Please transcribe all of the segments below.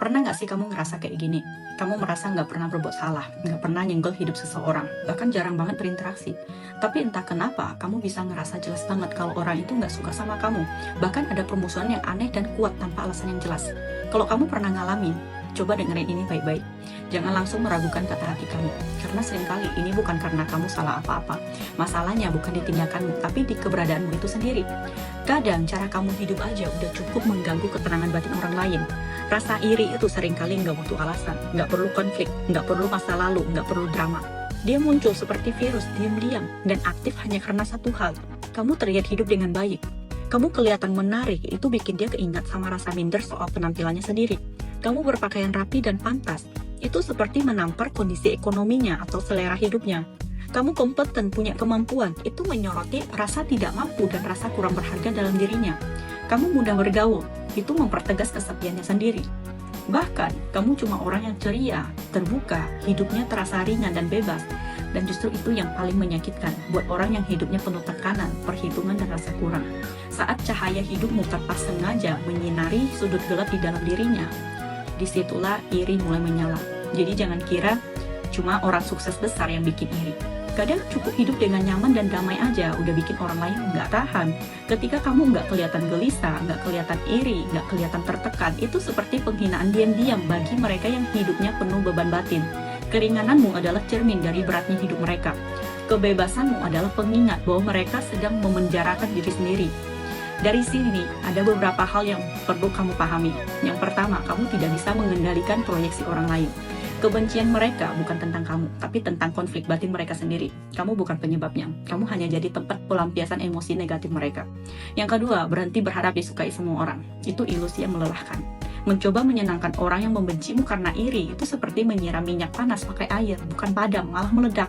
Pernah nggak sih kamu ngerasa kayak gini? Kamu merasa nggak pernah berbuat salah, nggak pernah nyenggol hidup seseorang, bahkan jarang banget berinteraksi. Tapi entah kenapa, kamu bisa ngerasa jelas banget kalau orang itu nggak suka sama kamu. Bahkan ada permusuhan yang aneh dan kuat tanpa alasan yang jelas. Kalau kamu pernah ngalamin, coba dengerin ini baik-baik. Jangan langsung meragukan kata hati kamu, karena seringkali ini bukan karena kamu salah apa-apa. Masalahnya bukan di tindakanmu, tapi di keberadaanmu itu sendiri. Kadang cara kamu hidup aja udah cukup mengganggu ketenangan batin orang lain. Rasa iri itu seringkali nggak butuh alasan, nggak perlu konflik, nggak perlu masa lalu, nggak perlu drama. Dia muncul seperti virus, diam-diam, dan aktif hanya karena satu hal. Kamu terlihat hidup dengan baik. Kamu kelihatan menarik, itu bikin dia keingat sama rasa minder soal penampilannya sendiri. Kamu berpakaian rapi dan pantas, itu seperti menampar kondisi ekonominya atau selera hidupnya. Kamu kompeten, punya kemampuan, itu menyoroti rasa tidak mampu dan rasa kurang berharga dalam dirinya. Kamu mudah bergaul, itu mempertegas kesepiannya sendiri. Bahkan, kamu cuma orang yang ceria, terbuka, hidupnya terasa ringan dan bebas. Dan justru itu yang paling menyakitkan buat orang yang hidupnya penuh tekanan, perhitungan, dan rasa kurang. Saat cahaya hidupmu tanpa sengaja menyinari sudut gelap di dalam dirinya, disitulah iri mulai menyala. Jadi jangan kira cuma orang sukses besar yang bikin iri. Kadang cukup hidup dengan nyaman dan damai aja udah bikin orang lain nggak tahan. Ketika kamu nggak kelihatan gelisah, nggak kelihatan iri, nggak kelihatan tertekan, itu seperti penghinaan diam-diam bagi mereka yang hidupnya penuh beban batin. Keringananmu adalah cermin dari beratnya hidup mereka. Kebebasanmu adalah pengingat bahwa mereka sedang memenjarakan diri sendiri. Dari sini ada beberapa hal yang perlu kamu pahami. Yang pertama, kamu tidak bisa mengendalikan proyeksi orang lain. Kebencian mereka bukan tentang kamu, tapi tentang konflik batin mereka sendiri. Kamu bukan penyebabnya, kamu hanya jadi tempat pelampiasan emosi negatif mereka. Yang kedua, berhenti berharap disukai semua orang. Itu ilusi yang melelahkan. Mencoba menyenangkan orang yang membencimu karena iri, itu seperti menyiram minyak panas pakai air, bukan padam, malah meledak.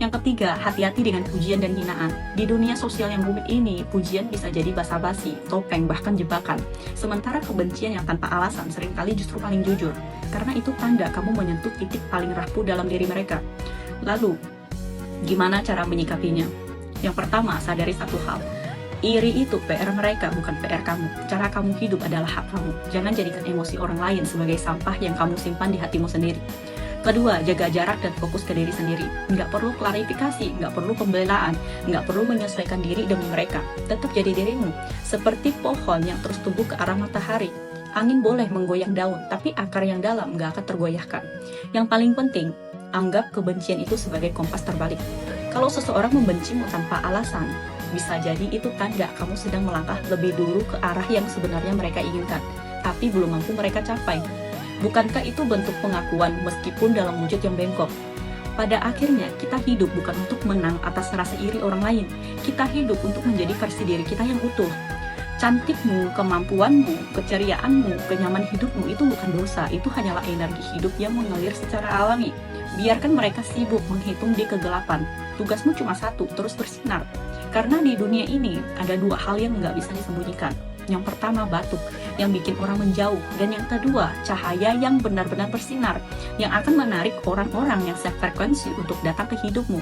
Yang ketiga, hati-hati dengan pujian dan hinaan. Di dunia sosial yang rumit ini, pujian bisa jadi basa-basi, topeng, bahkan jebakan. Sementara kebencian yang tanpa alasan seringkali justru paling jujur, karena itu tanda kamu menyentuh titik paling rapuh dalam diri mereka. Lalu, gimana cara menyikapinya? Yang pertama, sadari satu hal. Iri itu PR mereka, bukan PR kamu. Cara kamu hidup adalah hak kamu. Jangan jadikan emosi orang lain sebagai sampah yang kamu simpan di hatimu sendiri. Kedua, jaga jarak dan fokus ke diri sendiri. Nggak perlu klarifikasi, nggak perlu pembelaan, nggak perlu menyesuaikan diri demi mereka. Tetap jadi dirimu. Seperti pohon yang terus tumbuh ke arah matahari. Angin boleh menggoyang daun, tapi akar yang dalam nggak akan tergoyahkan. Yang paling penting, anggap kebencian itu sebagai kompas terbalik. Kalau seseorang membencimu tanpa alasan, bisa jadi itu tanda kamu sedang melangkah lebih dulu ke arah yang sebenarnya mereka inginkan, tapi belum mampu mereka capai. Bukankah itu bentuk pengakuan meskipun dalam wujud yang bengkok? Pada akhirnya, kita hidup bukan untuk menang atas rasa iri orang lain. Kita hidup untuk menjadi versi diri kita yang utuh. Cantikmu, kemampuanmu, keceriaanmu, kenyamanan hidupmu itu bukan dosa, itu hanyalah energi hidup yang mengalir secara alami. Biarkan mereka sibuk menghitung di kegelapan. Tugasmu cuma satu, terus bersinar. Karena di dunia ini ada dua hal yang nggak bisa disembunyikan. Yang pertama, batuk yang bikin orang menjauh. Dan yang kedua, cahaya yang benar-benar bersinar, yang akan menarik orang-orang yang sefrekuensi untuk datang ke hidupmu.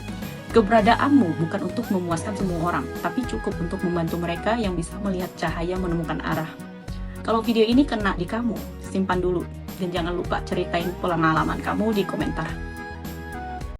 Keberadaanmu bukan untuk memuaskan semua orang, tapi cukup untuk membantu mereka yang bisa melihat cahaya menemukan arah. Kalau video ini kena di kamu, simpan dulu. Dan jangan lupa ceritain pengalaman kamu di komentar.